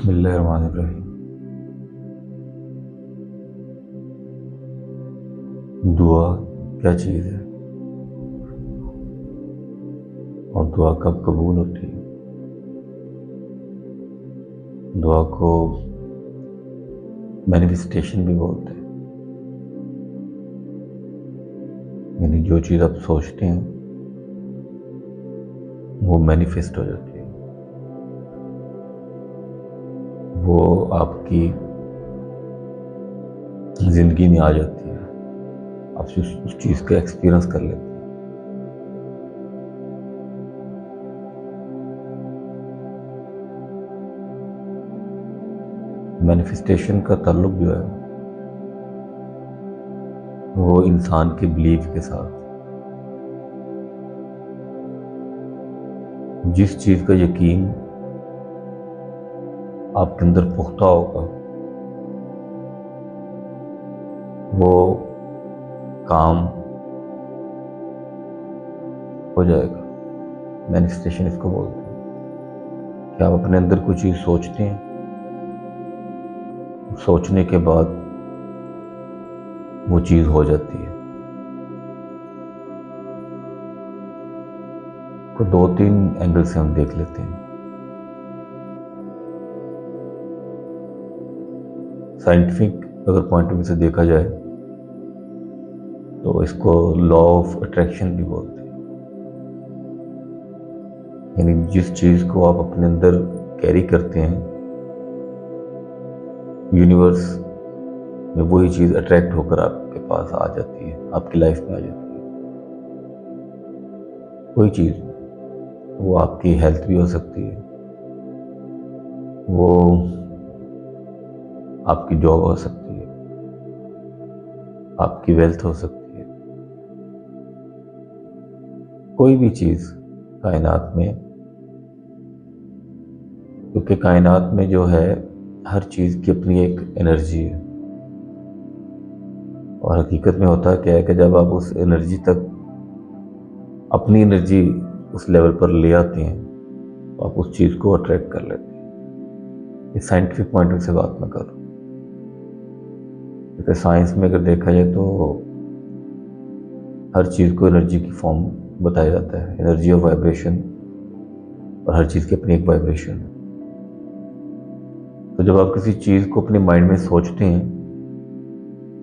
बिस्मिल्लाहिर्रहमानिर्रहीम। दुआ क्या चीज़ है और दुआ कब कबूल होती है? दुआ को मैनिफेस्टेशन भी बोलते हैं, यानी जो चीज़ आप सोचते हैं वो मैनिफेस्ट हो जाती है, वो आपकी ज़िंदगी में आ जाती है, आप उस चीज़ का एक्सपीरियंस कर लेते हैं। मैनिफेस्टेशन का ताल्लुक जो है वो इंसान के बिलीफ के साथ, जिस चीज़ का यकीन आपके अंदर पुख्ता होगा वो काम हो जाएगा। मैनिफेस्टेशन इसको बोलते हैं कि आप अपने अंदर कोई चीज़ सोचते हैं, सोचने के बाद वो चीज़ हो जाती है। तो 2-3 एंगल से हम देख लेते हैं। साइंटिफिक अगर पॉइंट ऑफ व्यू से देखा जाए तो इसको लॉ ऑफ अट्रैक्शन भी बोलते हैं, यानी जिस चीज़ को आप अपने अंदर कैरी करते हैं यूनिवर्स में वही चीज़ अट्रैक्ट होकर आपके पास आ जाती है, आपकी लाइफ में आ जाती है। कोई चीज़, वो आपकी हेल्थ भी हो सकती है, वो आपकी जॉब हो सकती है, आपकी वेल्थ हो सकती है, कोई भी चीज़ कायनात में, क्योंकि कायनात में जो है हर चीज़ की अपनी एक एनर्जी है। और हकीकत में होता क्या है कि जब आप उस एनर्जी तक अपनी एनर्जी उस लेवल पर ले आते हैं तो आप उस चीज़ को अट्रैक्ट कर लेते हैं। इस साइंटिफिक पॉइंट ऑफ व्यू से बात मैं कर रहा हूँ, क्योंकि साइंस में अगर देखा जाए तो हर चीज़ को एनर्जी की फॉर्म बताया जाता है, एनर्जी ऑफ वाइब्रेशन, और हर चीज़ की अपनी एक वाइब्रेशन है। तो जब आप किसी चीज़ को अपने माइंड में सोचते हैं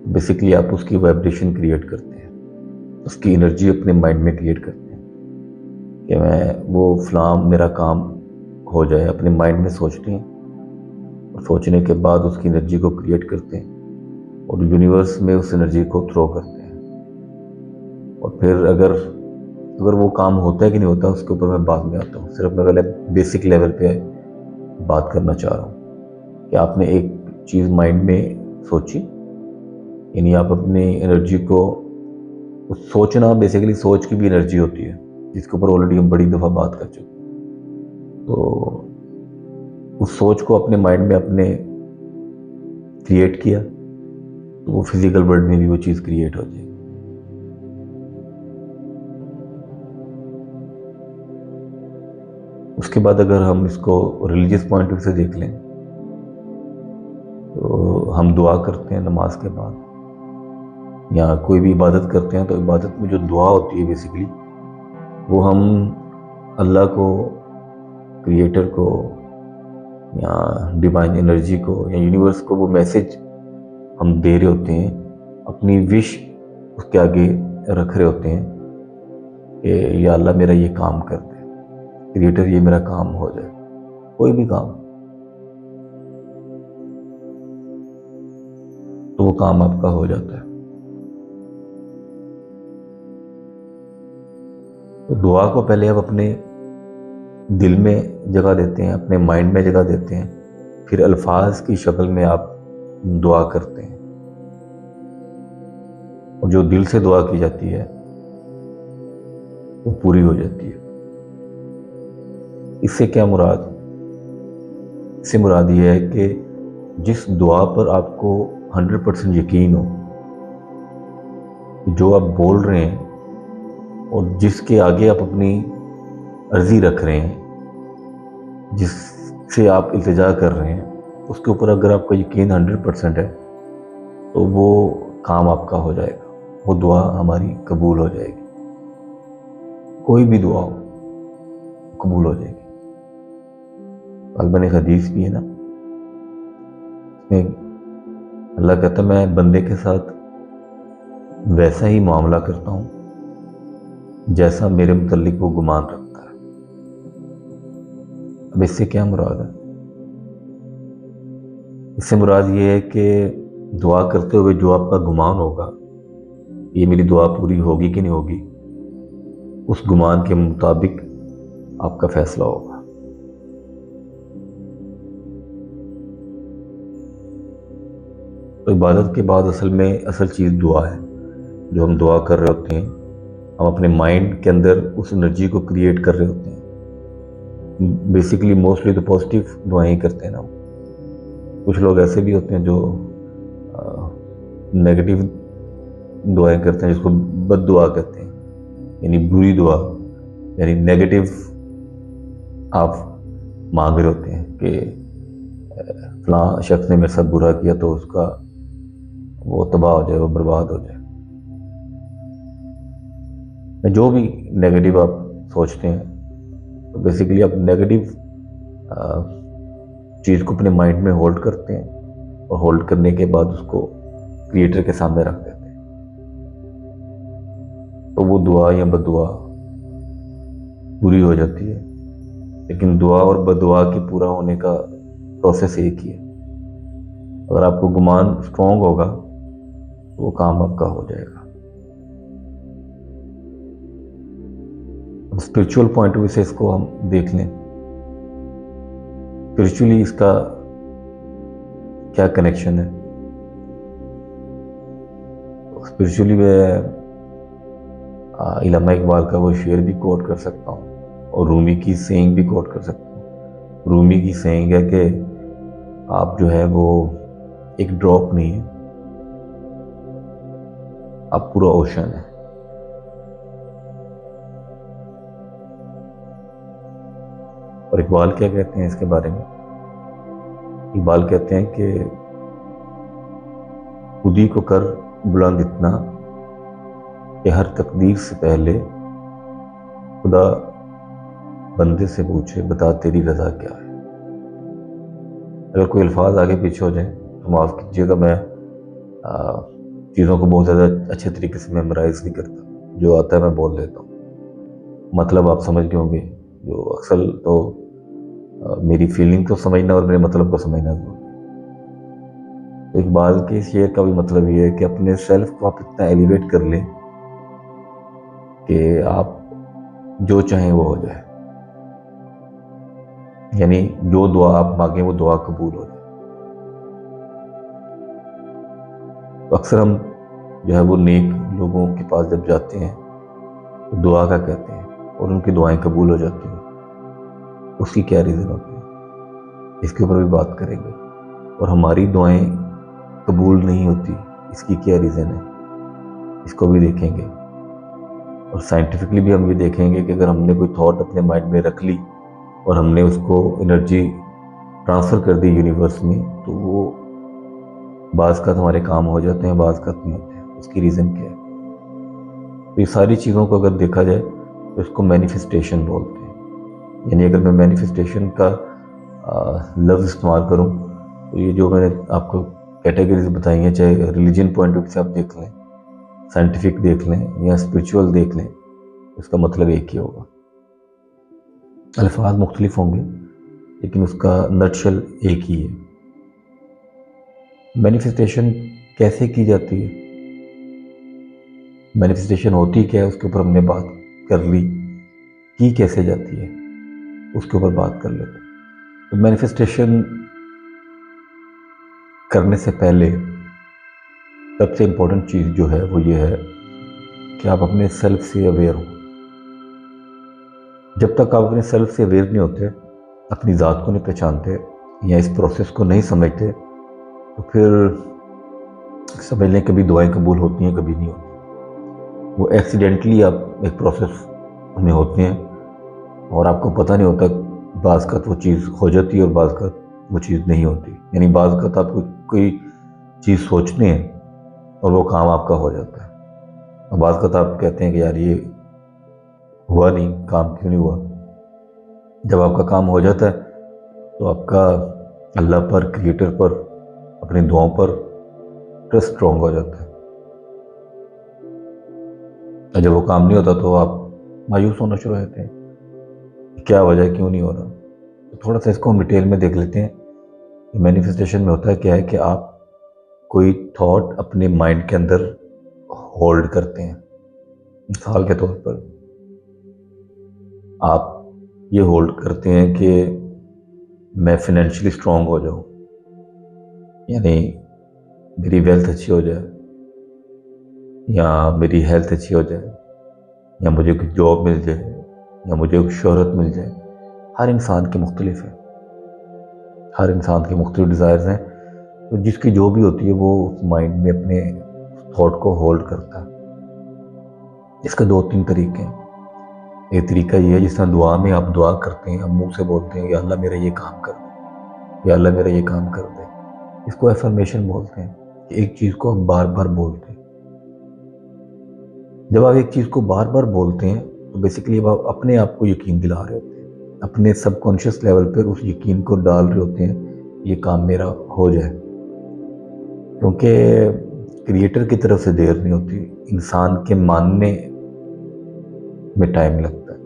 बेसिकली आप उसकी वाइब्रेशन क्रिएट करते हैं, उसकी एनर्जी अपने माइंड में क्रिएट करते हैं कि मैं वो फलाम मेरा काम हो जाए। अपने माइंड में सोचते हैं और सोचने के बाद उसकी एनर्जी को क्रिएट करते हैं और यूनिवर्स में उस एनर्जी को थ्रो करते हैं। और फिर अगर वो काम होता है कि नहीं होता उसके ऊपर मैं बाद में आता हूँ। सिर्फ मैं पहले बेसिक लेवल पे बात करना चाह रहा हूँ कि आपने एक चीज़ माइंड में सोची, यानी आप अपनी एनर्जी को सोचना, बेसिकली सोच की भी एनर्जी होती है जिसके ऊपर ऑलरेडी हम बड़ी दफ़ा बात कर चुके हैं। तो उस सोच को अपने माइंड में अपने क्रिएट किया तो वो फिजिकल वर्ल्ड में भी वो चीज़ क्रिएट हो जाएगी। उसके बाद अगर हम इसको रिलीजियस पॉइंट ऑफ व्यू से देख लें तो हम दुआ करते हैं नमाज के बाद या कोई भी इबादत करते हैं, तो इबादत में जो दुआ होती है बेसिकली वो हम अल्लाह को, क्रिएटर को या डिवाइन एनर्जी को या यूनिवर्स को वो मैसेज हम दे रहे होते हैं, अपनी विश उसके आगे रख रहे होते हैं कि या अल्लाह मेरा ये काम कर दे, क्रिएटर ये मेरा काम हो जाए, कोई भी काम, तो वो काम आपका हो जाता है। तो दुआ को पहले आप अपने दिल में जगह देते हैं, अपने माइंड में जगह देते हैं, फिर अल्फाज की शक्ल में आप दुआ करते हैं। और जो दिल से दुआ की जाती है वो पूरी हो जाती है। इससे क्या मुराद? इससे मुराद ये है कि जिस दुआ पर आपको 100% यकीन हो, जो आप बोल रहे हैं और जिसके आगे आप अपनी अर्जी रख रहे हैं, जिससे आप इल्तिजा कर रहे हैं, उसके ऊपर अगर आपका यकीन 100% है तो वो काम आपका हो जाएगा, वो दुआ हमारी कबूल हो जाएगी। कोई भी दुआ हो कबूल हो जाएगी। अलबन एक हदीस भी है ना, इसमें अल्लाह कहता है मैं बंदे के साथ वैसा ही मामला करता हूँ जैसा मेरे मुतल्लिक वो गुमान रखता है। अब इससे क्या मुराद है? इससे मुराद ये है कि दुआ करते हुए जो आपका गुमान होगा, ये मेरी दुआ पूरी होगी कि नहीं होगी, उस गुमान के मुताबिक आपका फैसला होगा। तो इबादत के बाद असल चीज़ दुआ है। जो हम दुआ कर रहे होते हैं, हम अपने माइंड के अंदर उस एनर्जी को क्रिएट कर रहे होते हैं। बेसिकली मोस्टली तो पॉजिटिव दुआएं ही करते हैं ना। कुछ लोग ऐसे भी होते हैं जो नेगेटिव दुआएं करते हैं, जिसको बद दुआ कहते हैं, यानी बुरी दुआ, यानी नेगेटिव आप मांग रहे होते हैं कि फलां शख्स ने मेरे साथ बुरा किया तो उसका वो तबाह हो जाए, वो बर्बाद हो जाए। जो भी नेगेटिव आप सोचते हैं, तो बेसिकली आप नेगेटिव चीज़ को अपने माइंड में होल्ड करते हैं और होल्ड करने के बाद उसको क्रिएटर के सामने रख देते हैं। तो वो दुआ या बददुआ पूरी हो जाती है। लेकिन दुआ और बददुआ के पूरा होने का प्रोसेस एक ही है। अगर आपको गुमान स्ट्रांग होगा तो वो काम आपका हो जाएगा। स्पिरिचुअल पॉइंट ऑफ व्यू से इसको हम देख लें, स्पिरिचुअली इसका क्या कनेक्शन है। स्पिरिचुअली मैं इल्लामा इकबाल का वो शेर भी कोट कर सकता हूँ और रूमी की सेइंग भी कोट कर सकता हूँ। रूमी की सेइंग है कि आप जो है वो एक ड्रॉप नहीं है, आप पूरा ओशन है। और इकबाल क्या कहते हैं इसके बारे में? इकबाल कहते हैं कि खुदी को कर बुलंद इतना कि हर तकदीर से पहले खुदा बंदे से पूछे बता तेरी रजा क्या है। अगर कोई अल्फाज आगे पीछे हो जाए तो माफ़ कीजिएगा, मैं चीज़ों को बहुत ज़्यादा अच्छे तरीके से मेमोराइज नहीं करता। जो आता है मैं बोल देता हूँ, मतलब आप समझ गए होंगे। जो अक्सर तो मेरी फीलिंग को समझना और मेरे मतलब को समझना जरूरी। तो इकबाल के शेर का भी मतलब ये है कि अपने सेल्फ को आप इतना एलिवेट कर लें कि आप जो चाहें वो हो जाए, यानी जो दुआ आप मांगे वो दुआ कबूल हो जाए। तो अक्सर हम जो है वो नेक लोगों के पास जब जाते हैं तो दुआ का कहते हैं और उनकी दुआएं कबूल हो जाती हैं। उसकी क्या रीज़न होती है, इसके ऊपर भी बात करेंगे। और हमारी दुआएं कबूल नहीं होती, इसकी क्या रीज़न है, इसको भी देखेंगे। और साइंटिफिकली भी हम ये देखेंगे कि अगर हमने कोई थॉट अपने माइंड में रख ली और हमने उसको एनर्जी ट्रांसफ़र कर दी यूनिवर्स में, तो वो बाज़ का हमारे काम हो जाते हैं, बाज़ का नहीं होते हैं। उसकी रीज़न क्या है? तो ये सारी चीज़ों को अगर देखा जाए तो इसको मैनिफेस्टेशन बोलते हैं। यानी अगर मैं मैनिफेस्टेशन का लफ्ज़ इस्तेमाल करूँ तो ये जो मैंने आपको कैटेगरीज बताई हैं, चाहे रिलीजन पॉइंट ऑफ व्यू से आप देख लें, साइंटिफिक देख लें या स्पिरिचुअल देख लें, उसका मतलब एक ही होगा। अल्फाज मुख्तलिफ होंगे लेकिन उसका नटशल एक ही है। मैनिफेस्टेशन कैसे की जाती है, मैनिफेस्टेशन होती क्या है, उसके ऊपर हमने बात कर ली। की कैसे जाती है उसके ऊपर बात कर लेते हैं। तो मैनिफेस्टेशन करने से पहले सबसे इम्पोर्टेंट चीज़ जो है वो ये है कि आप अपने सेल्फ से अवेयर हो। जब तक आप अपने सेल्फ से अवेयर नहीं होते, अपनी ज़ात को नहीं पहचानते या इस प्रोसेस को नहीं समझते, तो फिर समझ लें कभी दुआएं कबूल होती हैं, कभी नहीं होती। वो एक्सीडेंटली आप एक प्रोसेस में होते हैं और आपको पता नहीं होता, बाज़ का वो चीज़ हो जाती है और बाज़ का वो चीज़ नहीं होती। यानी बाज़ वक़्त आप कोई चीज़ सोचते हैं और वो काम आपका हो जाता है, और बाज़ वक़्त आप कहते हैं कि यार ये हुआ नहीं, काम क्यों नहीं हुआ। जब आपका काम हो जाता है तो आपका अल्लाह पर, क्रिएटर पर, अपनी दुआओं पर ट्रस्ट स्ट्रॉन्ग हो जाता है। और जब वो काम नहीं होता तो आप मायूस होना शुरू हो जाते हैं, क्या वजह है, क्यों नहीं हो रहा। तो थोड़ा सा इसको हम डिटेल में देख लेते हैं। मैनिफेस्टेशन में होता है क्या है कि आप कोई थॉट अपने माइंड के अंदर होल्ड करते हैं। मिसाल के तौर पर आप ये होल्ड करते हैं कि मैं फाइनेंशियली स्ट्रांग हो जाऊं, यानी मेरी वेल्थ अच्छी हो जाए, या मेरी हेल्थ अच्छी हो जाए, या मुझे कोई जॉब मिल जाए, या मुझे कोई शोहरत मिल जाए। हर इंसान की मुख्तलिफ है, हर इंसान के मुख्तलिफ डिज़ायर्स हैं। तो जिसकी जो भी होती है वो उस माइंड में अपने थॉट को होल्ड करता है। इसके दो तीन तरीके हैं। एक तरीका ये है जिस तरह दुआ में आप दुआ करते हैं, आप मुंह से बोलते हैं या अल्लाह मेरा ये काम कर दे, या अल्लाह मेरा ये काम कर दे। इसको एफर्मेशन बोलते हैं कि एक चीज़ को आप बार बार बोलते हैं। जब आप एक चीज़ को बार बार बोलते हैं तो बेसिकली आप अपने आप को यकीन दिला रहे होते हैं, अपने सबकॉन्शियस लेवल पर उस यकीन को डाल रहे होते हैं ये काम मेरा हो जाए। क्योंकि क्रिएटर की तरफ से देर नहीं होती, इंसान के मानने में टाइम लगता है।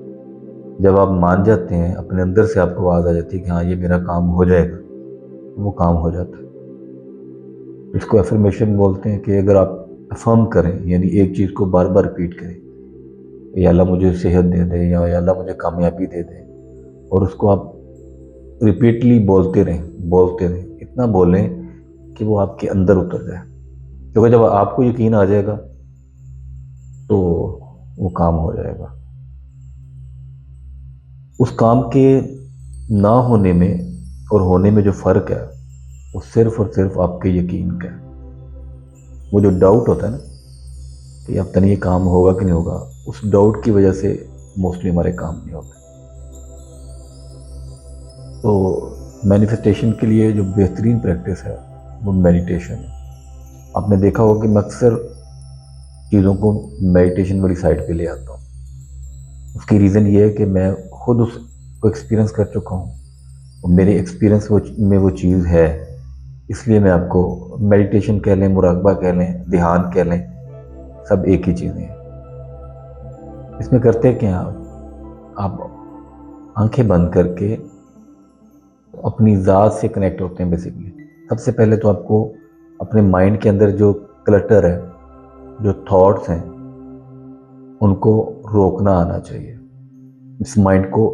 जब आप मान जाते हैं, अपने अंदर से आपको आवाज़ आ जाती है कि हाँ ये मेरा काम हो जाएगा, वो काम हो जाता है। इसको एफर्मेशन बोलते हैं कि अगर आप अफर्म करें, यानी एक चीज़ को बार बार रिपीट करें, या अल्लाह मुझे सेहत दे दे, या अल्लाह मुझे कामयाबी दे दे, और उसको आप रिपीटली बोलते रहें, इतना बोलें कि वो आपके अंदर उतर जाए। क्योंकि जब आपको यकीन आ जाएगा तो वो काम हो जाएगा। उस काम के ना होने में और होने में जो फ़र्क है वो सिर्फ और सिर्फ आपके यकीन का है। वो जो डाउट होता है ना कि अब तक ये काम होगा कि नहीं होगा, उस डाउट की वजह से मोस्टली हमारे काम नहीं होते। तो मैनिफेस्टेशन के लिए जो बेहतरीन प्रैक्टिस है वो मेडिटेशन है। आपने देखा होगा कि मैं अक्सर चीज़ों को मेडिटेशन वाली साइड पे ले आता हूँ। उसकी रीज़न ये है कि मैं खुद उसको एक्सपीरियंस कर चुका हूँ, और मेरे एक्सपीरियंस में वो चीज़ है। इसलिए मैं आपको मेडिटेशन कह लें, मुराकबा कह लें, ध्यान कह लें, सब एक ही चीज़ें हैं। इसमें करते क्या आप आंखें बंद करके अपनी ज़ात से कनेक्ट होते हैं। बेसिकली सबसे पहले तो आपको अपने माइंड के अंदर जो क्लटर है, जो थॉट्स हैं, उनको रोकना आना चाहिए। इस माइंड को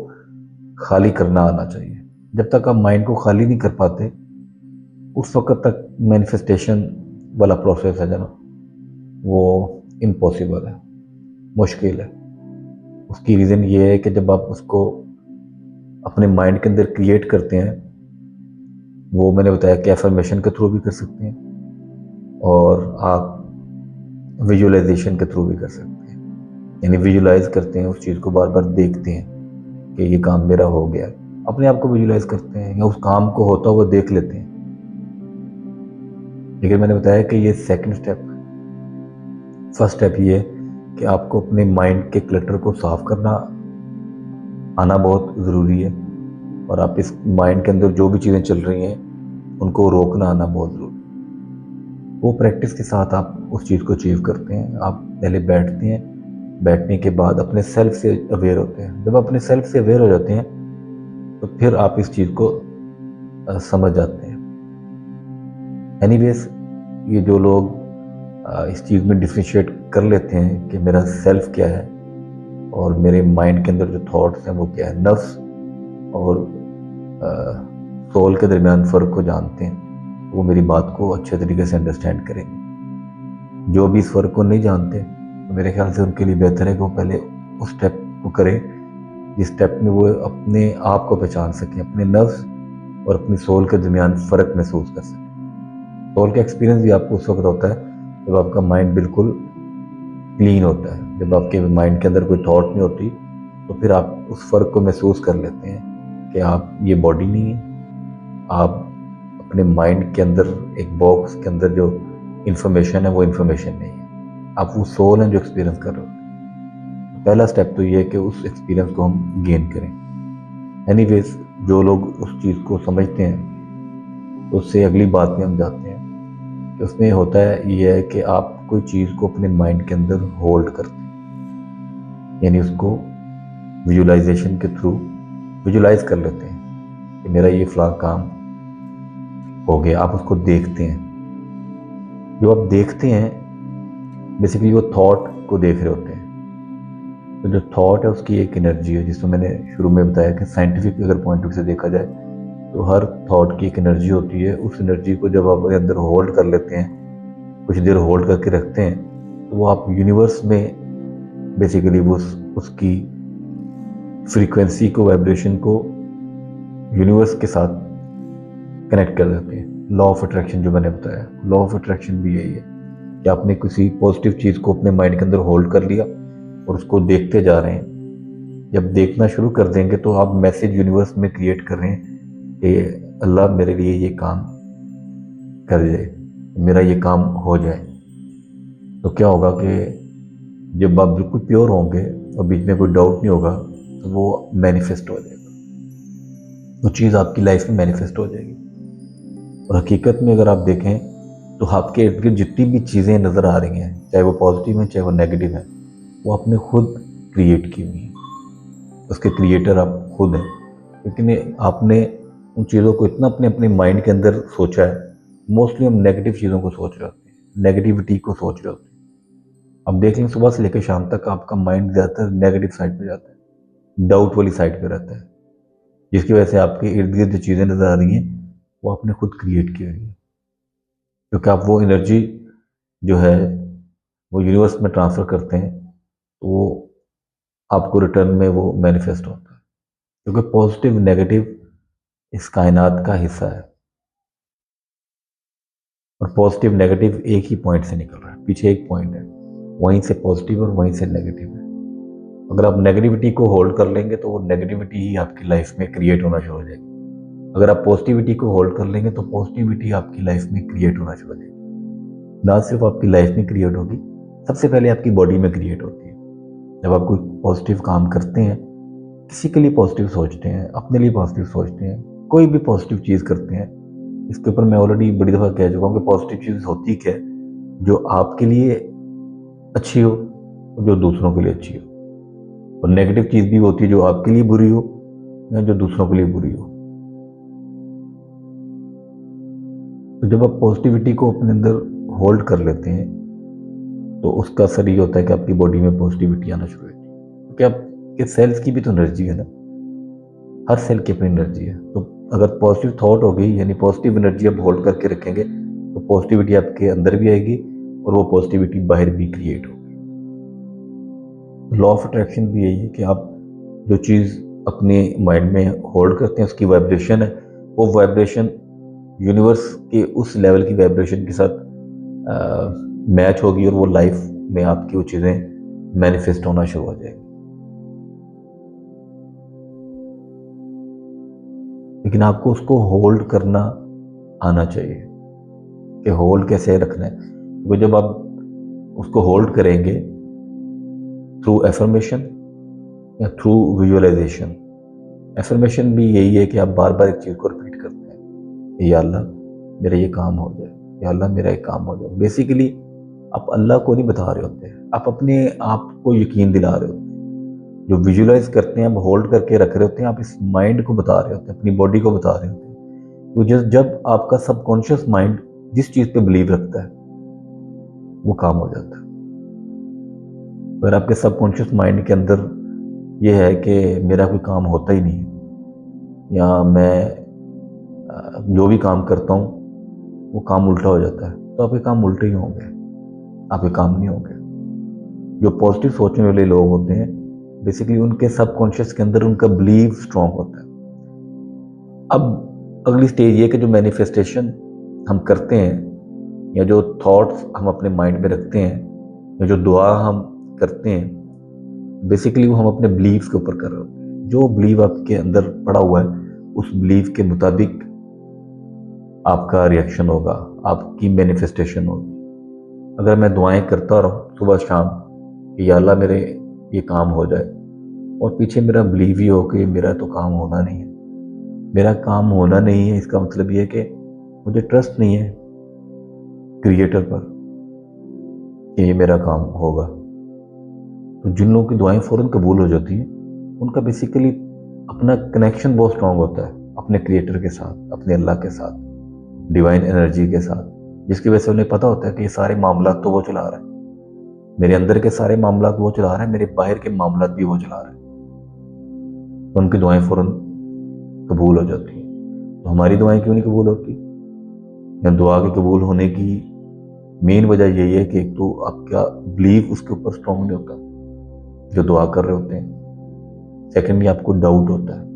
खाली करना आना चाहिए। जब तक आप माइंड को खाली नहीं कर पाते उस वक्त तक मैनिफेस्टेशन वाला प्रोसेस है ना, वो इम्पॉसिबल है, मुश्किल है। उसकी रीज़न ये है कि जब आप उसको अपने माइंड के अंदर क्रिएट करते हैं, वो मैंने बताया कि एफर्मेशन के थ्रू भी कर सकते हैं, और आप विजुअलाइजेशन के थ्रू भी कर सकते हैं। यानी विजुलाइज करते हैं, उस चीज़ को बार बार देखते हैं कि ये काम मेरा हो गया, अपने आप को विजुलाइज करते हैं, या उस काम को होता हुआ देख लेते हैं। लेकिन मैंने बताया कि ये सेकंड स्टेप है। फर्स्ट स्टेप ये है कि आपको अपने माइंड के क्लटर को साफ करना आना बहुत ज़रूरी है, और आप इस माइंड के अंदर जो भी चीज़ें चल रही हैं उनको रोकना आना बहुत ज़रूरी है। वो प्रैक्टिस के साथ आप उस चीज़ को अचीव करते हैं। आप पहले बैठते हैं, बैठने के बाद अपने सेल्फ से अवेयर होते हैं। जब अपने सेल्फ से अवेयर हो जाते हैं तो फिर आप इस चीज़ को समझ जाते हैं। एनीवेज, ये जो लोग इस चीज़ में डिफ्रेंशिएट कर लेते हैं कि मेरा सेल्फ क्या है और मेरे माइंड के अंदर जो थॉट्स हैं वो क्या है, नफ्स और सोल के दरमियान फ़र्क को जानते हैं, वो मेरी बात को अच्छे तरीके से अंडरस्टैंड करेंगे। जो भी इस फ़र्क को नहीं जानते तो मेरे ख्याल से उनके लिए बेहतर है कि वो पहले उस स्टेप को करें जिस स्टेप में वो अपने आप को पहचान सकें, अपने नफ्स और अपनी सोल के दरमियान फ़र्क महसूस कर सकें। सोल का एक्सपीरियंस भी आपको उस वक्त होता है जब आपका माइंड बिल्कुल क्लीन होता है, जब आपके माइंड के अंदर कोई थॉट नहीं होती, तो फिर आप उस फ़र्क को महसूस कर लेते हैं कि आप ये बॉडी नहीं है, आप अपने माइंड के अंदर एक बॉक्स के अंदर जो इंफॉर्मेशन है वो इंफॉर्मेशन नहीं है, आप वो सोल हैं जो एक्सपीरियंस कर रहे हो। पहला स्टेप तो ये है कि उस एक्सपीरियंस को हम गेन करें। एनीवेज, जो लोग उस चीज़ को समझते हैं तो उससे अगली बात में हम जाते हैं कि उसमें होता है ये है कि आप कोई चीज़ को अपने माइंड के अंदर होल्ड करते हैं, यानी उसको विजुलाइजेशन के थ्रू विजुलाइज कर लेते हैं कि मेरा ये फलां काम हो गया। आप उसको देखते हैं, जो आप देखते हैं बेसिकली वो थॉट को देख रहे होते हैं। तो जो थॉट है उसकी एक एनर्जी है, जिसमें मैंने शुरू में बताया कि साइंटिफिक अगर पॉइंट ऑफ व्यू से देखा जाए तो हर थॉट की एक एनर्जी होती है। उस एनर्जी को जब आप अपने अंदर होल्ड कर लेते हैं, कुछ देर होल्ड करके रखते हैं, तो वो आप यूनिवर्स में बेसिकली वो उसकी फ्रीक्वेंसी को, वाइब्रेशन को यूनिवर्स के साथ कनेक्ट कर देते हैं। लॉ ऑफ अट्रैक्शन जो मैंने बताया, लॉ ऑफ अट्रैक्शन भी यही है कि आपने किसी पॉजिटिव चीज़ को अपने माइंड के अंदर होल्ड कर लिया और उसको देखते जा रहे हैं। जब देखना शुरू कर देंगे तो आप मैसेज यूनिवर्स में क्रिएट कर रहे हैं कि अल्लाह मेरे लिए ये काम कर दे, मेरा ये काम हो जाए। तो क्या होगा कि जब आप बिल्कुल प्योर होंगे और बीच में कोई डाउट नहीं होगा तो वो मैनिफेस्ट हो जाएगा, वो चीज़ आपकी लाइफ में मैनिफेस्ट हो जाएगी। और हकीकत में अगर आप देखें तो आपके इर्द गिर्द जितनी भी चीज़ें नज़र आ रही हैं, चाहे वो पॉजिटिव हैं चाहे वो नेगेटिव हैं, वो आपने खुद क्रिएट की हुई हैं। उसके क्रिएटर आप खुद हैं, लेकिन आपने उन चीज़ों को इतना अपने अपने माइंड के अंदर सोचा है। मोस्टली हम नेगेटिव चीज़ों को सोच रहे होते हैं, नेगेटिविटी को सोच रहे होते हैं। अब देख लें, सुबह से लेकर शाम तक आपका माइंड ज़्यादातर नेगेटिव साइड पे जाता है, डाउट वाली साइड पे रहता है, जिसकी वजह से आपके इर्द गिर्द जो चीज़ें नज़र आ रही हैं वो आपने खुद क्रिएट की हुई है। क्योंकि आप वो एनर्जी जो है वो यूनिवर्स में ट्रांसफ़र करते हैं, तो वो आपको रिटर्न में वो मैनिफेस्ट होता है। क्योंकि पॉजिटिव नेगेटिव इस कायनात का हिस्सा है, और पॉजिटिव नेगेटिव एक ही पॉइंट से निकल रहा है, पीछे एक पॉइंट है, वहीं से पॉजिटिव और वहीं से नेगेटिव है। अगर आप नेगेटिविटी को होल्ड कर लेंगे तो वो नेगेटिविटी ही आपकी लाइफ में क्रिएट होना शुरू हो जाएगी। अगर आप पॉजिटिविटी को होल्ड कर लेंगे तो पॉजिटिविटी आपकी लाइफ में क्रिएट होना शुरू हो जाएगी। ना सिर्फ आपकी लाइफ में क्रिएट होगी, सबसे पहले आपकी बॉडी में क्रिएट होती है। जब आप कोई पॉजिटिव काम करते हैं, किसी के लिए पॉजिटिव सोचते हैं, अपने लिए पॉजिटिव सोचते हैं, कोई भी पॉजिटिव चीज़ करते हैं, इसके ऊपर मैं ऑलरेडी बड़ी दफ़ा कह चुका हूँ कि पॉजिटिव चीज़ होती क्या है, जो आपके लिए अच्छी हो और जो दूसरों के लिए अच्छी हो। और नेगेटिव चीज़ भी होती है जो आपके लिए बुरी हो या जो दूसरों के लिए बुरी हो। तो जब आप पॉजिटिविटी को अपने अंदर होल्ड कर लेते हैं तो उसका असर ये होता है कि आपकी बॉडी में पॉजिटिविटी आना शुरू होती है। क्योंकि आपके सेल्स की भी तो एनर्जी है ना, हर सेल की अपनी एनर्जी है। तो अगर पॉजिटिव थॉट हो गई, यानी पॉजिटिव एनर्जी आप होल्ड करके रखेंगे, तो पॉजिटिविटी आपके अंदर भी आएगी और वो पॉजिटिविटी बाहर भी क्रिएट होगी। लॉ ऑफ अट्रैक्शन भी यही है कि आप जो चीज़ अपने माइंड में होल्ड करते हैं उसकी वाइब्रेशन है, वो वाइब्रेशन यूनिवर्स के उस लेवल की वाइब्रेशन के साथ मैच होगी और वो लाइफ में आपकी वो चीज़ें मैनिफेस्ट होना शुरू हो जाएगी। लेकिन आपको उसको होल्ड करना आना चाहिए कि होल्ड कैसे रखना है। वो जब आप उसको होल्ड करेंगे थ्रू एफर्मेशन या थ्रू विजुअलाइजेशन। एफर्मेशन भी यही है कि आप बार बार एक चीज़ को रिपीट करते हैं, या अल्लाह मेरा ये काम हो जाए, या अल्लाह मेरा ये काम हो जाए। बेसिकली आप अल्लाह को नहीं बता रहे होते, आप अपने आप को यकीन दिला रहे होते हैं। जो विजुअलाइज करते हैं, आप होल्ड करके रख रहे होते हैं, आप इस माइंड को बता रहे होते हैं, अपनी बॉडी को बता रहे होते हैं। तो जब आपका सबकॉन्शियस माइंड जिस चीज़ पे बिलीव रखता है वो काम हो जाता है। अगर आपके सबकॉन्शियस माइंड के अंदर ये है कि मेरा कोई काम होता ही नहीं है, या मैं जो भी काम करता हूँ वो काम उल्टा हो जाता है, तो आपके काम उल्टे ही होंगे, आपके काम नहीं होंगे। जो पॉजिटिव सोचने वाले लोग होते हैं, बेसिकली उनके सबकॉन्शियस के अंदर उनका बिलीव स्ट्रांग होता है। अब अगली स्टेज ये कि जो मैनिफेस्टेशन हम करते हैं या जो थॉट्स हम अपने माइंड में रखते हैं या जो दुआ हम करते हैं, बेसिकली वो हम अपने बिलीव्स के ऊपर कर रहे होते हैं। जो बिलीव आपके अंदर पड़ा हुआ है उस बिलीव के मुताबिक आपका रिएक्शन होगा, आपकी मैनिफेस्टेशन होगी। अगर मैं दुआएं करता रहूं सुबह शाम कि या अल्लाह मेरे ये काम हो जाए, और पीछे मेरा बिलीव ही हो कि मेरा तो काम होना नहीं है, मेरा काम होना नहीं है, इसका मतलब ये है कि मुझे ट्रस्ट नहीं है क्रिएटर पर कि ये मेरा काम होगा। तो जिन लोगों की दुआएं फौरन कबूल हो जाती हैं, उनका बेसिकली अपना कनेक्शन बहुत स्ट्रांग होता है अपने क्रिएटर के साथ, अपने अल्लाह के साथ, डिवाइन एनर्जी के साथ, जिसकी वजह से उन्हें पता होता है कि ये सारे मामला तो वो चला रहा है, मेरे अंदर के सारे मामला वो चला रहा है, मेरे बाहर के मामला भी वो चला रहा है। तो उनकी दुआएं फौरन कबूल हो जाती हैं। तो हमारी दुआएं क्यों नहीं कबूल होती? या दुआ के कबूल होने की मेन वजह यही है कि एक तो आपका बिलीव उसके ऊपर स्ट्रांग नहीं होता जो दुआ कर रहे होते हैं। सेकेंडली आपको डाउट होता है,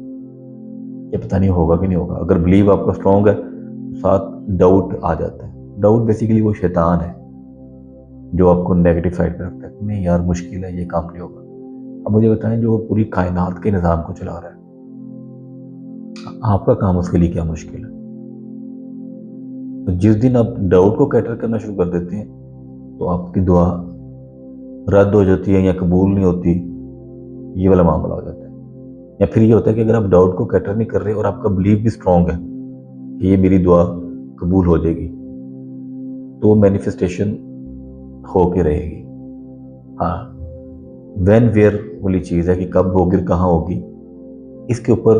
ये पता नहीं होगा कि नहीं होगा। अगर बिलीव आपका स्ट्रांग है, साथ डाउट आ जाता है। डाउट बेसिकली वो शैतान है जो आपको नेगेटिव साइड पे रखता है, नहीं यार मुश्किल है, ये काम नहीं होगा। अब मुझे बताएं, जो पूरी कायनात के निज़ाम को चला रहा है, आपका काम उसके लिए क्या मुश्किल है? तो जिस दिन आप डाउट को कैटर करना शुरू कर देते हैं, तो आपकी दुआ रद्द हो जाती है या कबूल नहीं होती, ये वाला मामला हो जाता है। या फिर ये होता है कि अगर आप डाउट को कैटर नहीं कर रहे और आपका बिलीव भी स्ट्रांग है कि ये मेरी दुआ कबूल हो जाएगी, तो मैनिफेस्टेशन होके रहेगी। हाँ, व्हेन वेयर वाली चीज़ है कि कब होगी, कहाँ होगी, इसके ऊपर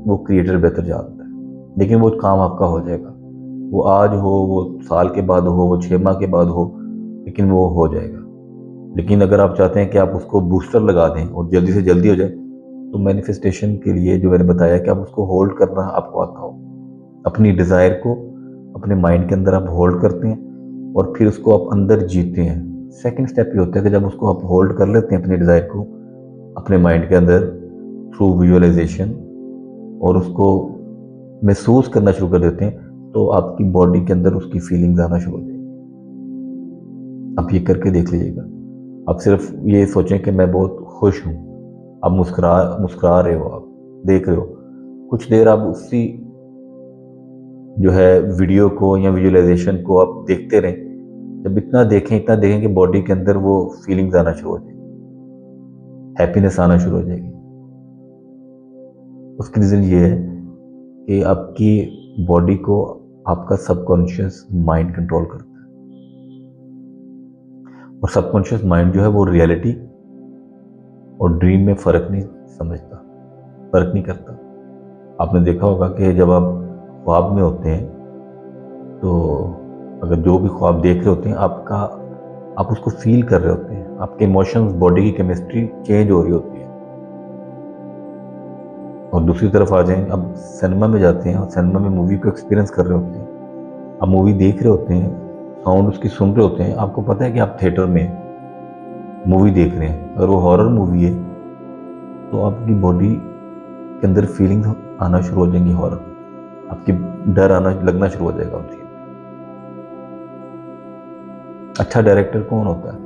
वो क्रिएटर बेहतर जानता है। लेकिन वो काम आपका हो जाएगा, वो आज हो, वो साल के बाद हो, वो 6 माह के बाद हो, लेकिन वो हो जाएगा। लेकिन अगर आप चाहते हैं कि आप उसको बूस्टर लगा दें और जल्दी से जल्दी हो जाए, तो मैनिफेस्टेशन के लिए जो मैंने बताया कि आप उसको होल्ड करना आपको आता हो, अपनी डिज़ायर को अपने माइंड के अंदर आप होल्ड करते हैं और फिर उसको आप अंदर जीते हैं। सेकंड स्टेप ये होता है कि जब उसको आप होल्ड कर लेते हैं अपनी डिज़ायर को अपने माइंड के अंदर थ्रू विजुअलाइजेशन, और उसको महसूस करना शुरू कर देते हैं, तो आपकी बॉडी के अंदर उसकी फीलिंग्स आना शुरू हो जाएगी। आप ये करके देख लीजिएगा। आप सिर्फ ये सोचें कि मैं बहुत खुश हूँ, आप मुस्कुरा मुस्कुरा रहे हो, आप देख रहे हो, कुछ देर आप उसी जो है वीडियो को या विजुअलाइजेशन को आप देखते रहें। जब इतना देखें कि बॉडी के अंदर वो फीलिंग्स आना शुरू हो जाएगी, हैप्पीनेस आना शुरू हो जाएगी। उसकी रीज़न ये है कि आपकी बॉडी को आपका सबकॉन्शियस माइंड कंट्रोल करता है, और सबकॉन्शियस माइंड जो है वो रियलिटी और ड्रीम में फ़र्क नहीं समझता, फ़र्क नहीं करता। आपने देखा होगा कि जब आप ख्वाब में होते हैं, तो अगर जो भी ख्वाब देख रहे होते हैं, आप उसको फील कर रहे होते हैं, आपके इमोशंस, बॉडी की केमिस्ट्री चेंज हो रही होती है। और दूसरी तरफ आ जाएं, अब सिनेमा में जाते हैं और सिनेमा में मूवी को एक्सपीरियंस कर रहे होते हैं, आप मूवी देख रहे होते हैं, साउंड उसकी सुन रहे होते हैं, आपको पता है कि आप थिएटर में मूवी देख रहे हैं। अगर वो हॉरर मूवी है, तो आपकी बॉडी के अंदर फीलिंग आना शुरू हो जाएंगी, हॉरर, आपकी डर आना लगना शुरू हो जाएगा उनकी। अच्छा डायरेक्टर कौन होता है?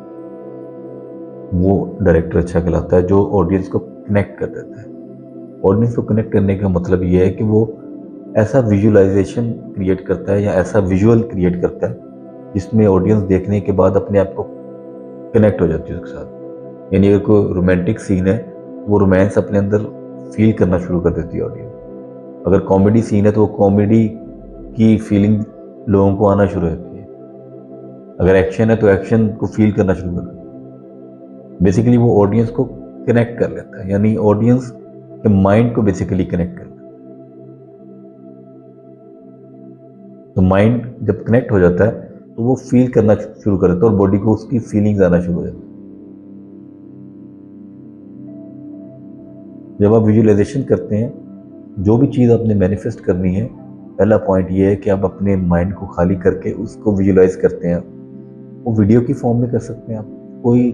वो डायरेक्टर अच्छा कहलाता है जो ऑडियंस को कनेक्ट कर देता है। ऑडियंस को कनेक्ट करने का मतलब ये है कि वो ऐसा विजुअलाइजेशन क्रिएट करता है या ऐसा विजुअल क्रिएट करता है जिसमें ऑडियंस देखने के बाद अपने आप को कनेक्ट हो जाती है उसके साथ। यानी अगर कोई रोमांटिक सीन है, वो रोमांस अपने अंदर फील करना शुरू कर देती है ऑडियंस। अगर कॉमेडी सीन है, तो वो कॉमेडी की फीलिंग लोगों को आना शुरू हो जाती है। अगर एक्शन है, तो एक्शन को फील करना शुरू कर देती है। बेसिकली वो ऑडियंस को कनेक्ट कर लेता है, यानी ऑडियंस के माइंड को बेसिकली कनेक्ट कर लेता है। तो माइंड जब कनेक्ट हो जाता है, तो वो फील करना शुरू कर देता है और बॉडी को उसकी फीलिंग्स आना शुरू हो जाती है। जब आप विजुअलाइजेशन करते हैं, जो भी चीज़ आपने मैनिफेस्ट करनी है, पहला पॉइंट ये है कि आप अपने माइंड को खाली करके उसको विजुअलाइज करते हैं। वो वीडियो की फॉर्म में कर सकते हैं, आप कोई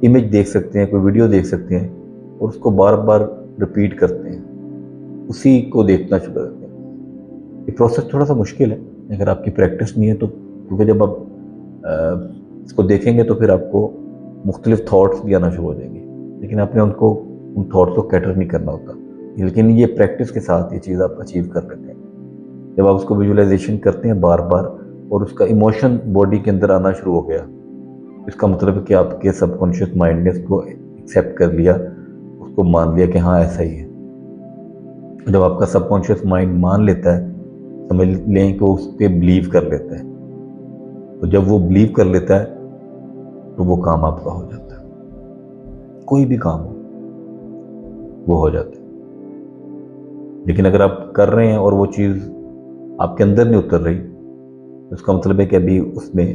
इमेज देख सकते हैं, कोई वीडियो देख सकते हैं, और उसको बार बार रिपीट करते हैं, उसी को देखना शुरू कर देते हैं। ये प्रोसेस थोड़ा सा मुश्किल है अगर आपकी प्रैक्टिस नहीं है तो, क्योंकि जब आप इसको देखेंगे तो फिर आपको मुख्तलिफ थाट्स भी आना शुरू हो जाएंगे, लेकिन आपने उन थाट्स को कैटर नहीं करना होता। लेकिन ये प्रैक्टिस के साथ ये चीज़ आप अचीव कर लेते हैं। जब आप उसको विजुअलाइजेशन करते हैं बार बार और उसका इमोशन बॉडी के अंदर आना शुरू हो गया, इसका मतलब है कि आपके सबकॉन्शियस माइंड ने उसको एक्सेप्ट कर लिया, उसको मान लिया कि हाँ ऐसा ही है। जब आपका सबकॉन्शियस माइंड मान लेता है, समझ लें कि वो उस पर बिलीव कर लेता है, तो जब वो बिलीव कर लेता है तो वो काम आपका हो जाता है। कोई भी काम हो वो हो जाता है। लेकिन अगर आप कर रहे हैं और वो चीज़ आपके अंदर नहीं उतर रही, तो उसका मतलब है कि अभी उसमें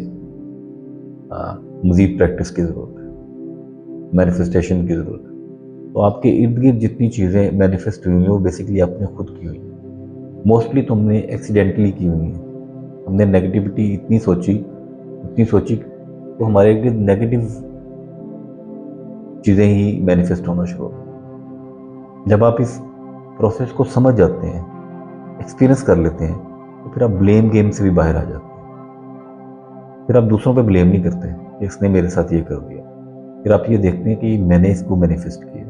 मज़ीद प्रैक्टिस की ज़रूरत है, मैनिफेस्टेशन की ज़रूरत है। तो आपके इर्द गिर्द जितनी चीज़ें मैनिफेस्ट हुई हैं वो बेसिकली आपने खुद की हुई हैं। मोस्टली तो हमने एक्सीडेंटली की हुई हैं। हमने नेगेटिविटी इतनी सोची तो हमारे इर्द गिर्द नेगेटिव चीज़ें ही मैनिफेस्ट होना शुरू हो गई। जब आप इस प्रोसेस को समझ जाते हैं, एक्सपीरियंस कर लेते हैं, तो फिर आप ब्लेम गेम से भी बाहर आ जाते हैं। फिर आप दूसरों पे ब्लेम नहीं करते कि इसने मेरे साथ ये कर दिया। फिर आप ये देखते हैं कि मैंने इसको मैनिफेस्ट किया,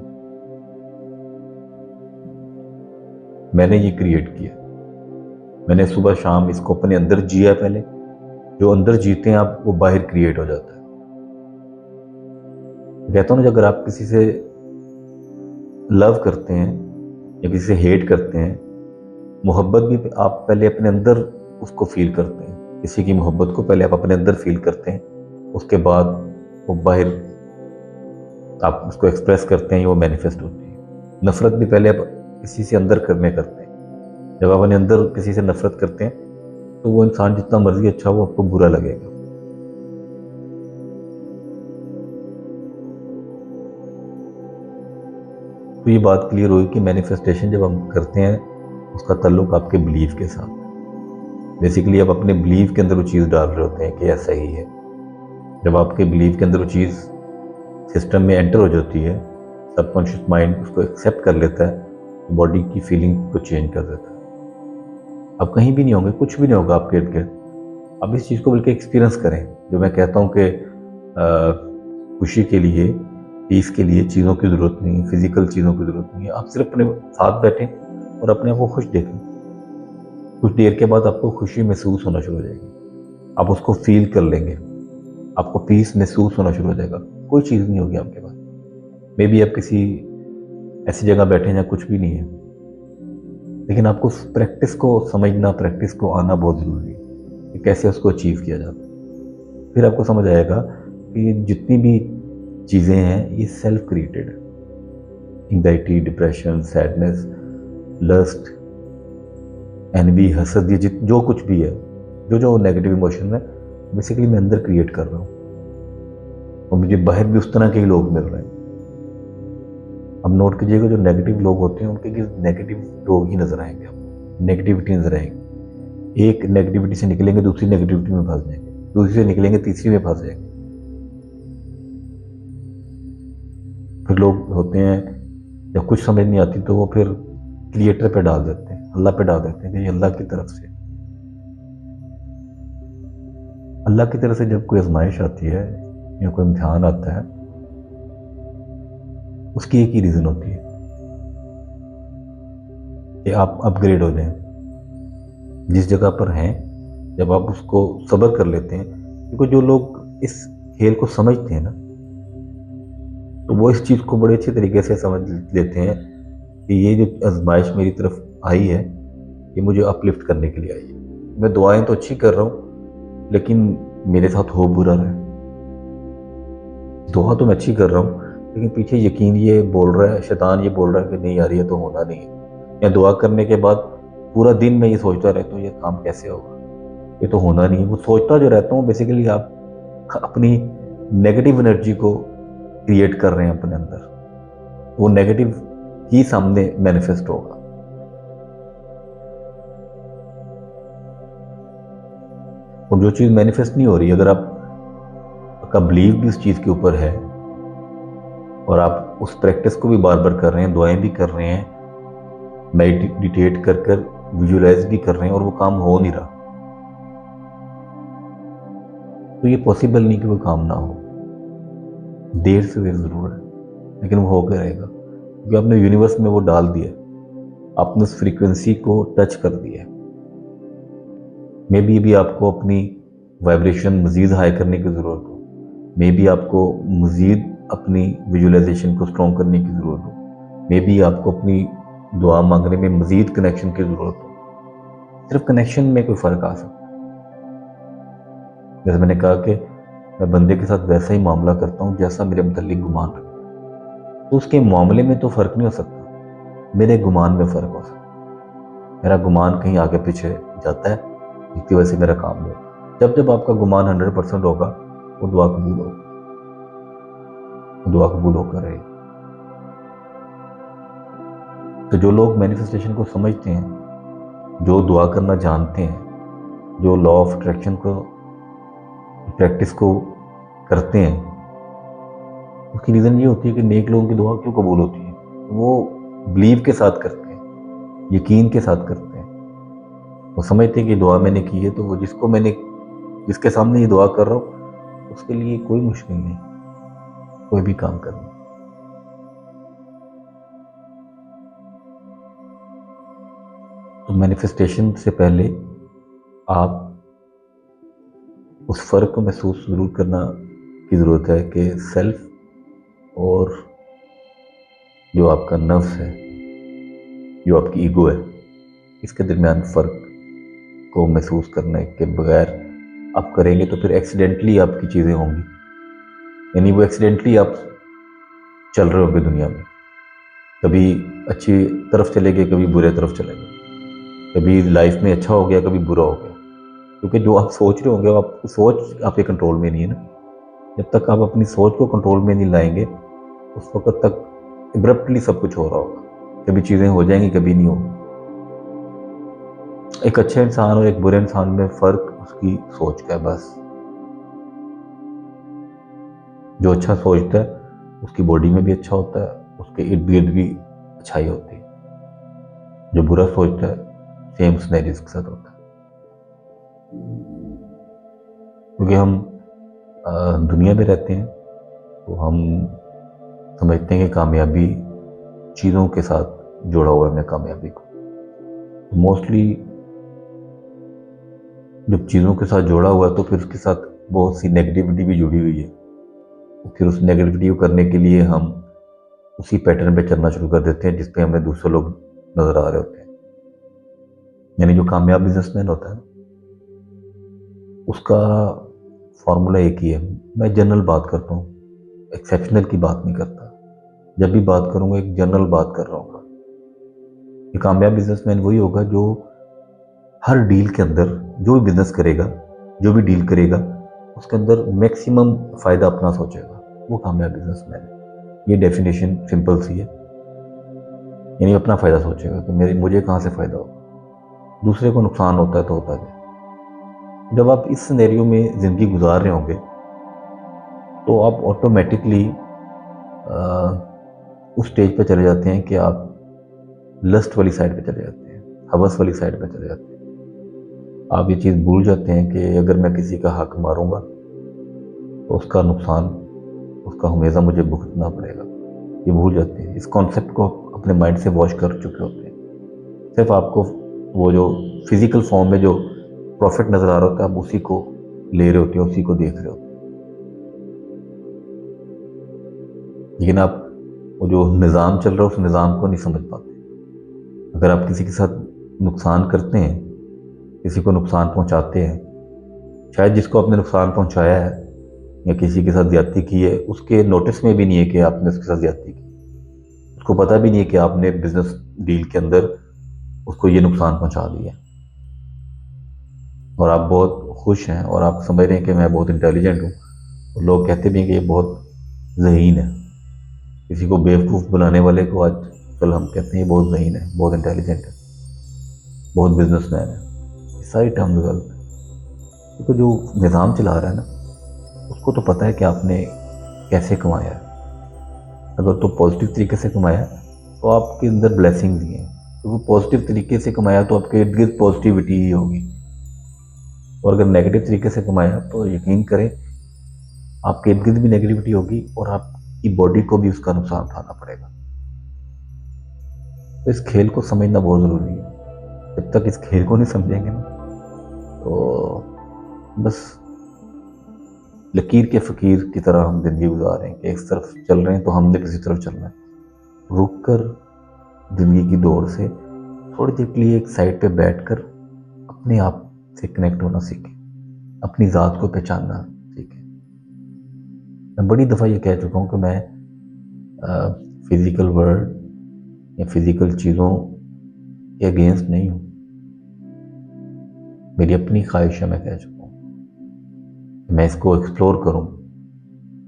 मैंने ये क्रिएट किया, मैंने सुबह शाम इसको अपने अंदर जिया। पहले जो अंदर जीते हैं आप, वो बाहर क्रिएट हो जाता है। कहता हूँ ना, अगर आप किसी से लव करते हैं या किसी से हेट करते हैं, मोहब्बत भी आप पहले अपने अंदर उसको फील करते हैं। किसी की मोहब्बत को पहले आप अपने अंदर फील करते हैं, उसके बाद वो बाहर आप उसको एक्सप्रेस करते हैं, वो मैनिफेस्ट होती है। नफरत भी पहले आप किसी से अंदर करने करते हैं। जब आप अपने अंदर किसी से नफरत करते हैं तो वो इंसान जितना मर्जी अच्छा हो, आपको बुरा लगेगा। तो ये बात क्लियर हुई कि मैनिफेस्टेशन जब हम करते हैं, उसका ताल्लुक आपके बिलीफ के साथ है। बेसिकली आप अपने बिलीफ के अंदर वो चीज़ डाल रहे होते हैं कि ऐसा ही है। जब आपके बिलीफ के अंदर वो चीज़ सिस्टम में एंटर हो जाती है, सबकॉन्शियस माइंड उसको एक्सेप्ट कर लेता है, तो बॉडी की फीलिंग को चेंज कर देता है। आप कहीं भी नहीं होंगे, कुछ भी नहीं होगा आपके इर्द गिर्द। आप इस चीज़ को बल्कि एक्सपीरियंस करें। जो मैं कहता हूँ कि खुशी के लिए, पीस के लिए चीज़ों की ज़रूरत नहीं है, फिजिकल चीज़ों की ज़रूरत नहीं है। आप सिर्फ अपने साथ बैठें और अपने आप को खुश देखें। कुछ देर के बाद आपको खुशी महसूस होना शुरू हो जाएगी, आप उसको फील कर लेंगे, आपको पीस महसूस होना शुरू हो जाएगा। कोई चीज़ नहीं होगी आपके पास। मे बी आप किसी ऐसी जगह बैठे जहाँ कुछ भी नहीं है, लेकिन आपको प्रैक्टिस को समझना, प्रैक्टिस को आना बहुत ज़रूरी है कि कैसे उसको अचीव किया जाता है। फिर आपको समझ आएगा कि ये जितनी भी चीज़ें हैं ये सेल्फ क्रिएटेड है। Anxiety, depression, sadness, lust, envy, हसद, ये जो कुछ भी है, जो नेगेटिव इमोशन है, बेसिकली मैं अंदर क्रिएट कर रहा हूँ और मुझे बाहर भी उस तरह के ही लोग मिल रहे हैं। अब नोट कीजिएगा, जो नेगेटिव लोग होते हैं उनके नेगेटिव लोग ही नजर आएंगे आपको, नेगेटिविटी नजर आएंगी। एक नेगेटिविटी से निकलेंगे दूसरी नेगेटिविटी में फंस जाएंगे, दूसरी से निकलेंगे तीसरी में फंस जाएंगे। फिर लोग होते हैं जब कुछ समझ नहीं आती तो वो फिर क्रिएटर पे डाल देते हैं, अल्लाह पे डाल देते हैं कि ये अल्लाह की तरफ से। अल्लाह की तरफ से जब कोई आजमाइश आती है या कोई इम्तिहान आता है, उसकी एक ही रीज़न होती है कि आप अपग्रेड हो जाएं जिस जगह पर हैं। जब आप उसको सब्र कर लेते हैं, क्योंकि जो लोग इस खेल को समझते हैं ना, तो वो इस चीज़ को बड़े अच्छे तरीके से समझ लेते हैं कि ये जो आजमाइश मेरी तरफ आई है, ये मुझे अपलिफ्ट करने के लिए आई है। मैं दुआएं तो अच्छी कर रहा हूँ, लेकिन मेरे साथ हो बुरा रहा है। दुआ तो मैं अच्छी कर रहा हूँ, लेकिन पीछे यकीन ये बोल रहा है, शैतान ये बोल रहा है कि नहीं यार, ये तो होना नहीं है। या दुआ करने के बाद पूरा दिन मैं ये सोचता रहता हूँ ये काम कैसे होगा, ये तो होना नहीं है। वो सोचता जो रहता हूँ, बेसिकली आप अपनी नेगेटिव एनर्जी को क्रिएट कर रहे हैं अपने अंदर। वो नेगेटिव ही सामने मैनिफेस्ट होगा। और जो चीज़ मैनिफेस्ट नहीं हो रही, अगर आपका बिलीव भी उस चीज़ के ऊपर है और आप उस प्रैक्टिस को भी बार बार कर रहे हैं, दुआएं भी कर रहे हैं, मेडिटेट कर कर विजुअलाइज भी कर रहे हैं, और वो काम हो नहीं रहा, तो ये पॉसिबल नहीं कि वो काम ना हो। देर से देर जरूर है, लेकिन वो होकर रहेगा, क्योंकि आपने यूनिवर्स में वो डाल दिया, आपने उस फ्रीक्वेंसी को टच कर दिया। मे बी भी आपको अपनी वाइब्रेशन मज़ीद हाई करने की ज़रूरत हो, मे बी आपको मज़ीद अपनी विजुअलाइजेशन को स्ट्रॉन्ग करने की ज़रूरत हो, मे बी आपको अपनी दुआ मांगने में मज़ीद कनेक्शन की ज़रूरत हो। सिर्फ कनेक्शन में कोई फ़र्क आ सकता है। जैसे मैंने कहा कि मैं बंदे के साथ वैसा ही मामला करता हूँ जैसा मेरे मुतल्लिक गुमान रखता हूँ, तो उसके मामले में तो फ़र्क नहीं हो सकता, मेरे गुमान में फ़र्क हो सकता है। मेरा गुमान कहीं आगे पीछे जाता है, जिसकी वजह से मेरा काम नहीं होता। जब जब आपका गुमान 100% होगा, वो दुआ कबूल होगा, वो दुआ कबूल होकर रहेगी। तो जो लोग मैनिफेस्टेशन को समझते हैं, जो दुआ करना जानते हैं, जो लॉ ऑफ अट्रैक्शन को प्रैक्टिस को करते हैं, उसकी रीज़न ये होती है कि नेक लोगों की दुआ क्यों कबूल होती है। वो बिलीव के साथ करते हैं, यकीन के साथ करते हैं। वो समझते हैं कि दुआ मैंने की है, तो वो जिसके सामने ये दुआ कर रहा हूँ, उसके लिए कोई मुश्किल नहीं, कोई भी काम करना। तो मैनिफेस्टेशन से पहले आप उस फ़र्क को महसूस ज़रूर करना की ज़रूरत है कि सेल्फ और जो आपका नफ्स है, जो आपकी ईगो है, इसके दरमियान फ़र्क को महसूस करने के बगैर आप करेंगे तो फिर एक्सीडेंटली आपकी चीज़ें होंगी। यानी वो एक्सीडेंटली आप चल रहे होंगे दुनिया में, कभी अच्छी तरफ चले गए, कभी बुरे तरफ चले गए, कभी लाइफ में अच्छा हो गया, कभी बुरा हो गया। क्योंकि जो आप सोच रहे होंगे, आपकी सोच आपके कंट्रोल में नहीं है ना। जब तक आप अपनी सोच को कंट्रोल में नहीं लाएंगे, उस वक्त तक एब्रप्टली सब कुछ हो रहा होगा, कभी चीज़ें हो जाएंगी, कभी नहीं होगी। एक अच्छे इंसान और एक बुरे इंसान में फ़र्क उसकी सोच का है बस। जो अच्छा सोचता है उसकी बॉडी में भी अच्छा होता है, उसके इर्द गिर्द भी अच्छाई होती है। जो बुरा सोचता है सेम सिनेरियो के साथ होता है। क्योंकि हम दुनिया में रहते हैं, तो हम समझते हैं कि कामयाबी चीज़ों के साथ जोड़ा हुआ है हमने कामयाबी को। तो मोस्टली जब चीज़ों के साथ जोड़ा हुआ है तो फिर उसके साथ बहुत सी नेगेटिविटी भी जुड़ी हुई है। तो फिर उस नेगेटिविटी को करने के लिए हम उसी पैटर्न पे चलना शुरू कर देते हैं जिस पे हमें दूसरे लोग नज़र आ रहे होते हैं। यानी जो कामयाब बिजनेसमैन होता है उसका फॉर्मूला एक ही है। मैं जनरल बात करता हूँ, एक्सेप्शनल की बात नहीं करता। जब भी बात करूँगा एक जनरल बात कर रहा हूँ। ये कामयाब बिजनेसमैन वही होगा जो हर डील के अंदर जो भी बिजनेस करेगा, जो भी डील करेगा, उसके अंदर मैक्सिमम फ़ायदा अपना सोचेगा, वो कामयाब बिजनेसमैन है। ये डेफिनेशन सिंपल सी है। यानी अपना फ़ायदा सोचेगा कि मुझे कहाँ से फ़ायदा होगा, दूसरे को नुकसान होता है तो होता है। जब आप इस सिनेरियो में ज़िंदगी गुजार रहे होंगे तो आप ऑटोमेटिकली उस स्टेज पे चले जाते हैं कि आप लस्ट वाली साइड पे चले जाते हैं, हवस वाली साइड पे चले जाते हैं। आप ये चीज़ भूल जाते हैं कि अगर मैं किसी का हक मारूंगा तो उसका नुकसान, उसका हमेशा मुझे भुगतना पड़ेगा। ये भूल जाते हैं, इस कॉन्सेप्ट को अपने माइंड से वॉश कर चुके होते हैं। सिर्फ आपको वो जो फिजिकल फॉर्म में जो प्रॉफिट नज़र आ रहा होता है, आप उसी को ले रहे होते हैं, उसी को देख रहे होते हैं। लेकिन आप वो जो निज़ाम चल रहा है उस निज़ाम को नहीं समझ पाते। अगर आप किसी के साथ नुकसान करते हैं, किसी को नुकसान पहुंचाते हैं, शायद जिसको आपने नुकसान पहुंचाया है या किसी के साथ ज्यादती की है उसके नोटिस में भी नहीं है कि आपने उसके साथ ज्यादती की, उसको पता भी नहीं है कि आपने बिजनेस डील के अंदर उसको ये नुकसान पहुंचा दिया। और आप बहुत खुश हैं और आप समझ रहे हैं कि मैं बहुत इंटेलिजेंट हूँ, और लोग कहते भी हैं कि ये बहुत ज़हीन है। किसी को बेवकूफ़ बुलाने वाले को आज कल हम कहते हैं ये बहुत ज़हीन है, बहुत इंटेलिजेंट है, बहुत बिजनेसमैन है। ये सारी टर्म्स गलत है। क्योंकि जो निज़ाम चला रहा है ना, उसको तो पता है कि आपने कैसे कमाया है। अगर तो पॉजिटिव तरीके से कमाया तो आपके अंदर ब्लेसिंग्स ही हैं। तो वो पॉजिटिव तरीके से कमाया तो आपके इर्द गिर्द पॉजिटिविटी ही होगी। और अगर नेगेटिव तरीके से कमाया तो यकीन करें आपके इर्द गिर्द भी नेगेटिविटी होगी और आपकी बॉडी को भी उसका नुकसान उठाना पड़ेगा। तो इस खेल को समझना बहुत ज़रूरी है। जब तक इस खेल को नहीं समझेंगे ना, तो बस लकीर के फ़कीर की तरह हम ज़िंदगी गुजार रहे हैं कि एक तरफ चल रहे हैं तो हमने किसी तरफ चलना है। रुक कर ज़िंदगी की दौड़ से थोड़ी देर के लिए एक साइड पे बैठकर अपने आप से कनेक्ट होना सीखें, अपनी ज़ात को पहचानना सीखें। मैं बड़ी दफ़ा ये कह चुका हूँ कि मैं फिज़िकल वर्ल्ड या फिज़िकल चीज़ों के अगेंस्ट नहीं हूँ। मेरी अपनी ख्वाहिश है, मैं कह चुका हूँ। मैं इसको एक्सप्लोर करूँ,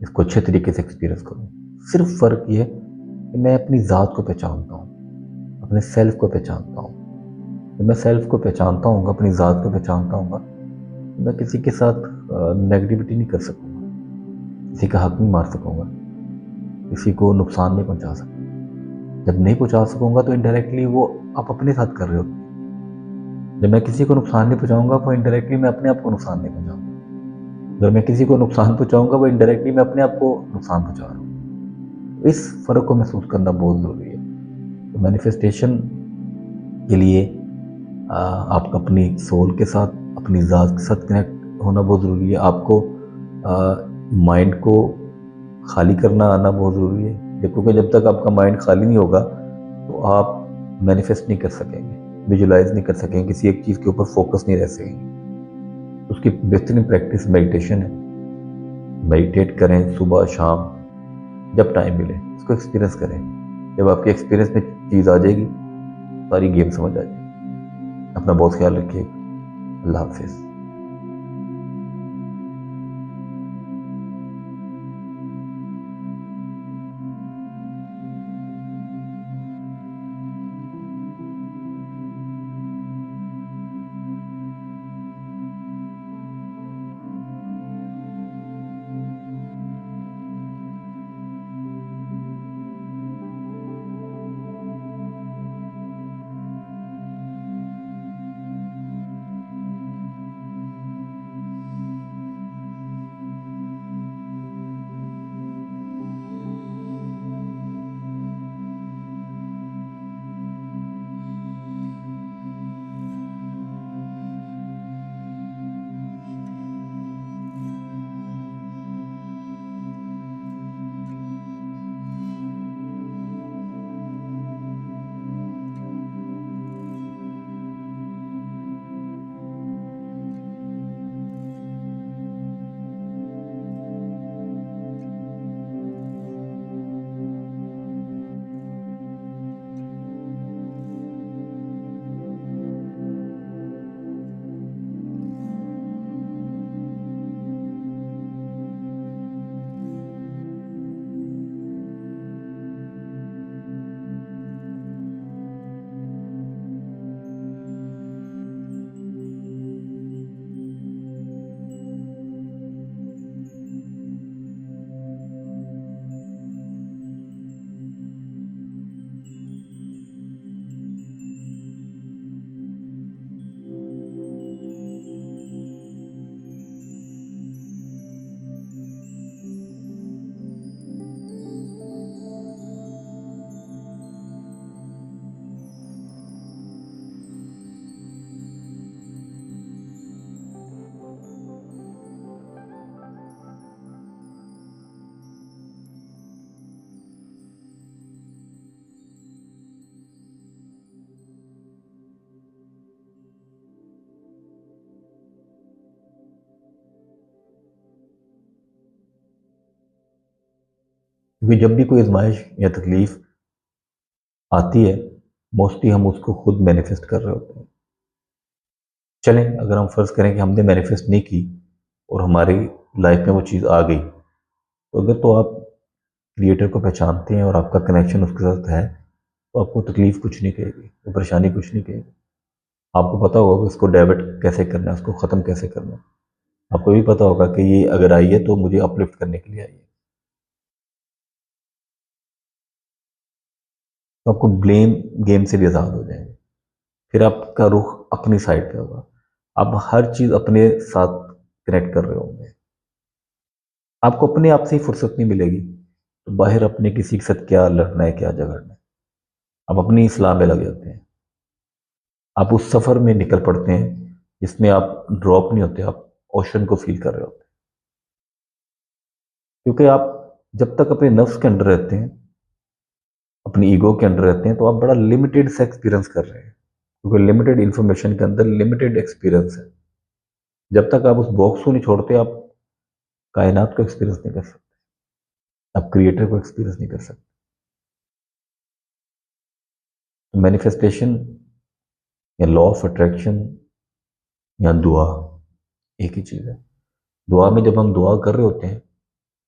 इसको अच्छे तरीके से एक्सपीरियंस करूँ। सिर्फ फ़र्क ये कि मैं अपनी ज़ात को पहचानता हूँ, अपने सेल्फ को पहचानता हूँ। जब मैं सेल्फ को पहचानता हूँ, अपनी ज़ात को पहचानता हूँ, मैं किसी के साथ नेगेटिविटी नहीं कर सकूँगा, किसी का हक नहीं मार सकूँगा, किसी को नुकसान नहीं पहुँचा सकूँगा। जब नहीं पहुँचा सकूँगा तो इनडायरेक्टली वो आप अपने साथ कर रहे हो। जब मैं किसी को नुकसान नहीं पहुँचाऊँगा वो इनडायरेक्टली मैं अपने आप को नुकसान नहीं पहुँचाऊँगा। अगर मैं किसी को नुकसान पहुँचाऊँगा वो इनडायरेक्टली मैं अपने आप को नुकसान पहुँचा रहा हूँ। इस फ़र्क को महसूस करना बहुत ज़रूरी है। तो मैनिफेस्टेशन के लिए आपको अपनी सोल के साथ, अपनी ज़ात के साथ कनेक्ट होना बहुत ज़रूरी है। आपको माइंड को खाली करना आना बहुत ज़रूरी है, क्योंकि जब तक आपका माइंड खाली नहीं होगा तो आप मैनिफेस्ट नहीं कर सकेंगे, विजुलाइज नहीं कर सकेंगे, किसी एक चीज़ के ऊपर फोकस नहीं रह सकेंगे। उसकी बेहतरीन प्रैक्टिस मेडिटेशन है। मेडिटेट करें सुबह शाम, जब टाइम मिले इसको एक्सपीरियंस करें। जब आपके एक्सपीरियंस में चीज़ आ जाएगी, सारी गेम समझ आ जाएगी। अपना बहुत ख्याल रखिए। अल्लाह हाफिज़। क्योंकि जब भी कोई आजमाइश या तकलीफ आती है, मोस्टली हम उसको खुद मैनिफेस्ट कर रहे होते हैं। चलें, अगर हम फर्ज करें कि हमने मैनिफेस्ट नहीं की और हमारी लाइफ में वो चीज़ आ गई, तो अगर तो आप क्रिएटर को पहचानते हैं और आपका कनेक्शन उसके साथ है, तो आपको तकलीफ कुछ नहीं कहेगी, वो परेशानी कुछ नहीं कहेगी। आपको पता होगा कि उसको डाइवर्ट कैसे करना है, उसको ख़त्म कैसे करना है। आपको भी पता होगा कि ये अगर आई है तो मुझे अपलिफ्ट करने के लिए आई है। तो आपको ब्लेम गेम से भी आज़ाद हो जाएंगे। फिर आपका रुख अपनी साइड पे होगा। आप हर चीज़ अपने साथ कनेक्ट कर रहे होंगे। आपको अपने आप से ही फुर्सत नहीं मिलेगी तो बाहर अपने किसी के साथ क्या लड़ना है, क्या झगड़ना है। आप अपनी इस्लाह में लग जाते हैं। आप उस सफ़र में निकल पड़ते हैं जिसमें आप ड्रॉप नहीं होते, आप ओशन को फील कर रहे होते हैं। क्योंकि आप जब तक अपने नफ्स के अंडर रहते हैं, अपनी ईगो के अंडर रहते हैं, तो आप बड़ा लिमिटेड से एक्सपीरियंस कर रहे हैं, क्योंकि लिमिटेड इंफॉर्मेशन के अंदर लिमिटेड एक्सपीरियंस है। जब तक आप उस बॉक्स को नहीं छोड़ते, आप कायनात को एक्सपीरियंस नहीं कर सकते, आप क्रिएटर को एक्सपीरियंस नहीं कर सकते। तो मैनिफेस्टेशन या लॉ ऑफ अट्रैक्शन या दुआ एक ही चीज़ है। दुआ में जब हम दुआ कर रहे होते हैं,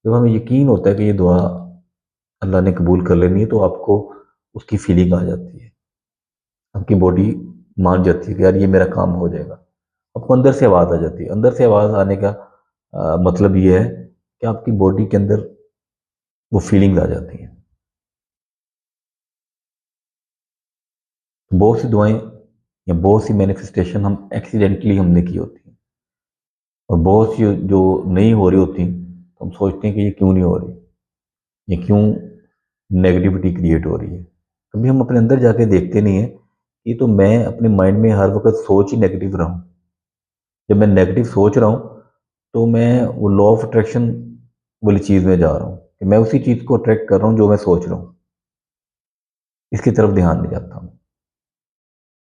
जब हमें यकीन होता है कि ये दुआ अल्लाह ने कबूल कर लेनी है, तो आपको उसकी फीलिंग आ जाती है, आपकी बॉडी मान जाती है कि यार ये मेरा काम हो जाएगा। आपको अंदर से आवाज़ आ जाती है। अंदर से आवाज़ आने का मतलब ये है कि आपकी बॉडी के अंदर वो फीलिंग्स आ जाती हैं। बहुत सी दुआएं या बहुत सी मैनिफेस्टेशन हम एक्सीडेंटली हमने की होती हैं, और बहुत सी जो नहीं हो रही होती, तो हम सोचते हैं कि ये क्यों नहीं हो रही, ये क्यों नेगेटिविटी क्रिएट हो रही है। कभी हम अपने अंदर जाके देखते नहीं है, ये तो मैं अपने माइंड में हर वक्त सोच ही नेगेटिव रहा हूँ। जब मैं नेगेटिव सोच रहा हूँ, तो मैं वो लॉ ऑफ अट्रैक्शन वाली चीज़ में जा रहा हूँ कि मैं उसी चीज़ को अट्रैक्ट कर रहा हूँ जो मैं सोच रहा हूँ। इसकी तरफ ध्यान नहीं जाता हूँ।